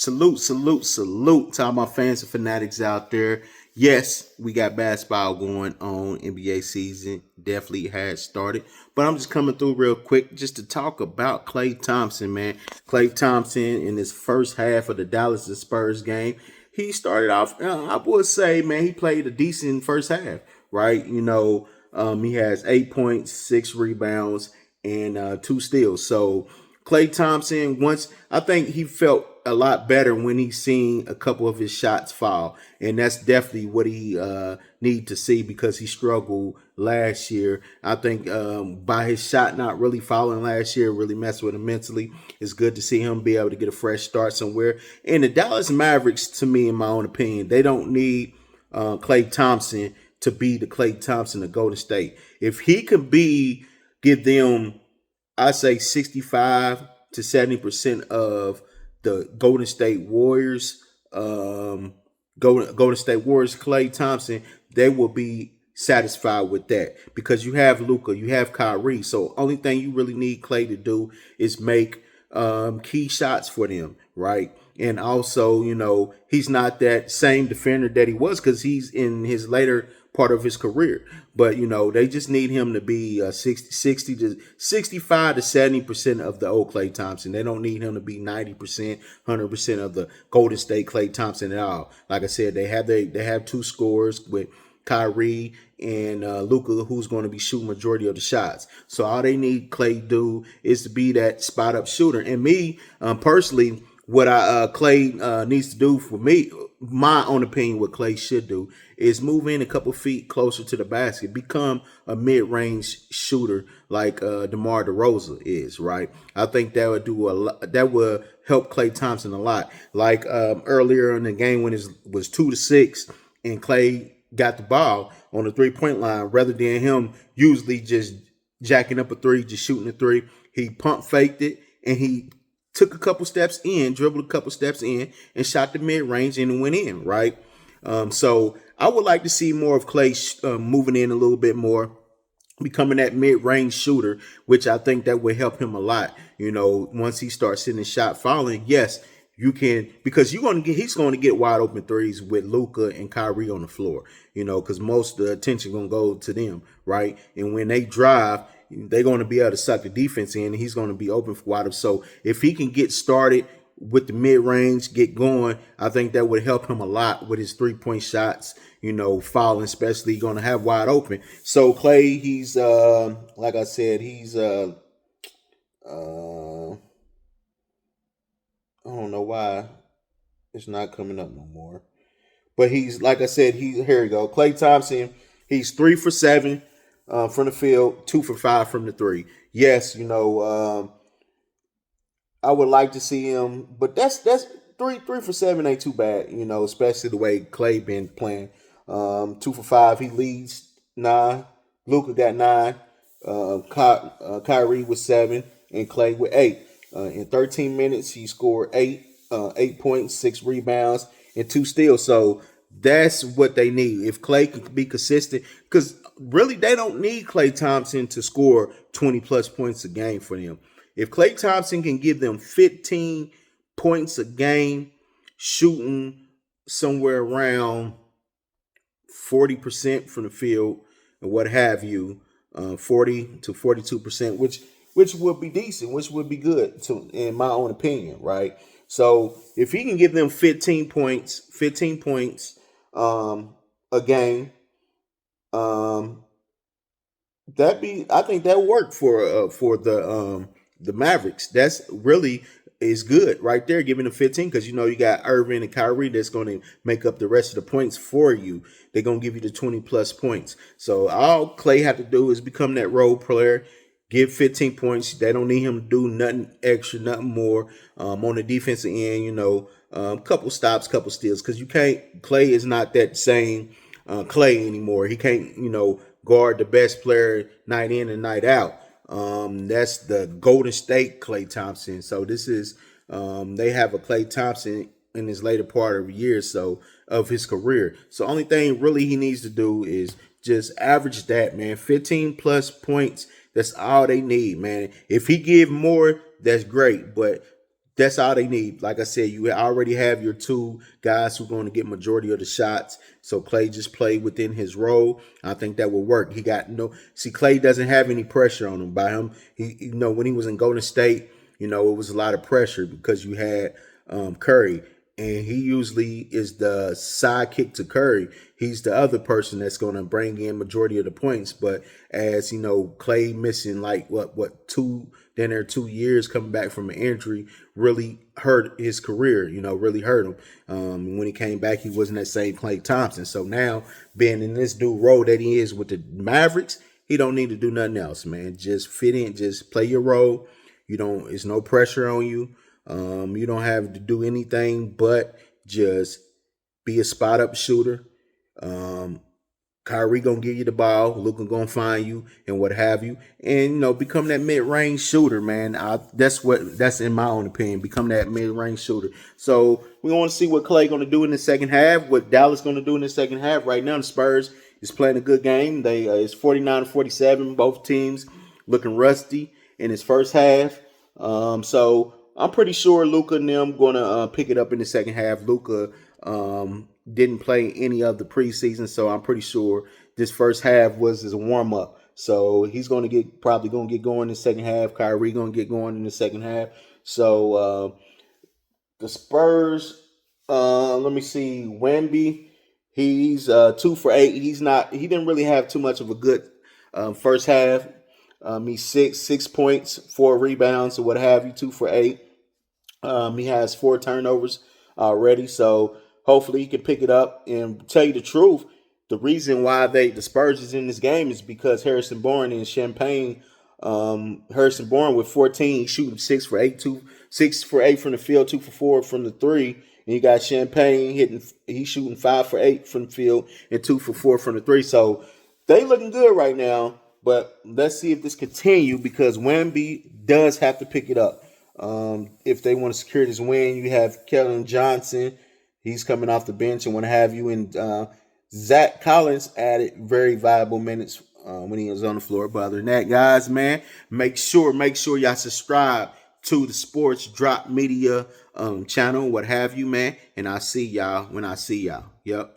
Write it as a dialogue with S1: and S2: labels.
S1: Salute to all my fans and fanatics out there. Yes, we got basketball going on. NBA season definitely has started. But I'm just coming through real quick just to talk about Klay Thompson, man. Klay Thompson in his first half of the Dallas Spurs game, he started off, I would say, man, he played a decent first half, right? He has 8 points, 6 rebounds, and 2 steals. So Klay Thompson, once I think he felt a lot better when he seen a couple of his shots fall, and that's definitely what he need to see because he struggled last year. I think by his shot not really falling last year really messed with him mentally. It's good to see him be able to get a fresh start somewhere. And the Dallas Mavericks, to me, in my own opinion, they don't need Klay Thompson to be the Klay Thompson of Golden State. If he could give them, I say 65 to 70% of the Golden State Warriors, Golden State Warriors, Klay Thompson, they will be satisfied with that because you have Luka, you have Kyrie. So only thing you really need Klay to do is make key shots for them, right? And also, he's not that same defender that he was because he's in his later part of his career. But, they just need him to be 60 to 65 to 70% of the old Klay Thompson. They don't need him to be 90%, 100% of the Golden State Klay Thompson at all. Like I said, they have two scores with Kyrie and Luka, who's going to be shooting majority of the shots. So all they need Klay to do is to be that spot up shooter. And me, personally, what Klay needs to do for me, my own opinion, what Klay should do is move in a couple feet closer to the basket, become a mid-range shooter like DeMar DeRozan is, right? I think that would do a lot. That would help Klay Thompson a lot. Like earlier in the game when it was 2-6 and Klay got the ball on the 3-point line, rather than him usually just jacking up a three, just shooting a three, he pump faked it and he took a couple steps in, dribbled a couple steps in, and shot the mid-range and went in, right? So I would like to see more of Klay moving in a little bit more, becoming that mid-range shooter, which I think that would help him a lot. Once he starts seeing his shot falling, yes, you can, because he's going to get wide open threes with Luka and Kyrie on the floor, because most of the attention going to go to them, right? And when they drive, they're going to be able to suck the defense in, and he's going to be open for wide open. So if he can get started with the mid-range, get going, I think that would help him a lot with his 3-point shots, falling, especially going to have wide open. So Klay, he's like I said, he's I don't know why it's not coming up no more. But he's, like I said, here we go. Klay Thompson, he's 3 for 7 from the field, 2 for 5 from the three. Yes, I would like to see him, but that's 3 for 7 ain't too bad, especially the way Klay been playing. 2 for 5, he leads 9. Luka got 9. Kyrie with 7, and Klay with 8. In 13 minutes, he scored 8 points, 6 rebounds, and 2 steals. So that's what they need. If Klay can be consistent, because really they don't need Klay Thompson to score 20 plus points a game for them. If Klay Thompson can give them 15 points a game, shooting somewhere around 40% from the field and what have you, 40 to 42%, which would be decent, which would be good in my own opinion, right? So if he can give them 15 points a game, I think that worked for the Mavericks. That's really is good right there, giving them 15, because you got Irving and Kyrie that's going to make up the rest of the points for you. They're going to give you the 20 plus points. So all Klay have to do is become that role player, give 15 points. They don't need him to do nothing extra, nothing more. On the defensive end, couple stops, couple steals, because Klay is not that same Klay anymore. He can't, guard the best player night in and night out. That's the Golden State Klay Thompson. So this is they have a Klay Thompson in his later part of the year, so of his career. So only thing really he needs to do is just average that, man. 15 plus points. That's all they need, man. If he give more, that's great. But That's all they need. Like I said, you already have your two guys who are going to get majority of the shots. So Klay just play within his role. I think that will work. He got no. See, Klay doesn't have any pressure on him. By him, when he was in Golden State, it was a lot of pressure because you had Curry, and he usually is the sidekick to Curry. He's the other person that's going to bring in majority of the points. But as Klay missing like what 2 years coming back from an injury really hurt his career. Really hurt him. When he came back, he wasn't that same Klay Thompson. So now being in this new role that he is with the Mavericks, he don't need to do nothing else, man. Just fit in, just play your role. It's no pressure on you. You don't have to do anything but just be a spot up shooter. Kyrie gonna give you the ball, Luka gonna find you, and what have you, and become that mid range shooter, man. That's in my own opinion. Become that mid range shooter. So we want to see what Klay gonna do in the second half. What Dallas gonna do in the second half. Right now, the Spurs is playing a good game. They it's 49-47. Both teams looking rusty in his first half. So I'm pretty sure Luka and them gonna pick it up in the second half. Luka didn't play any of the preseason, so I'm pretty sure this first half was his warm up. So he's probably gonna get going in the second half. Kyrie gonna get going in the second half. So the Spurs, let me see, Wemby, he's 2 for 8. He didn't really have too much of a good first half. He's 6 points, 4 rebounds, or what have you, 2 for 8. He has 4 turnovers already, so hopefully he can pick it up. And tell you the truth, the reason why the Spurs is in this game is because Harrison Barnes and Champagne. Harrison Barnes with 14, he's shooting 6 for 8, 6 for 8 from the field, 2 for 4 from the three. And you got Champagne he's shooting 5 for 8 from the field and 2 for 4 from the three. So they looking good right now. But let's see if this continue because Wemby does have to pick it up. If they want to secure this win, you have Kellen Johnson. He's coming off the bench and what have you. And Zach Collins added very valuable minutes when he was on the floor. But other than that, guys, man, make sure y'all subscribe to the Sports Drop Media channel, what have you, man. And I'll see y'all when I see y'all. Yep.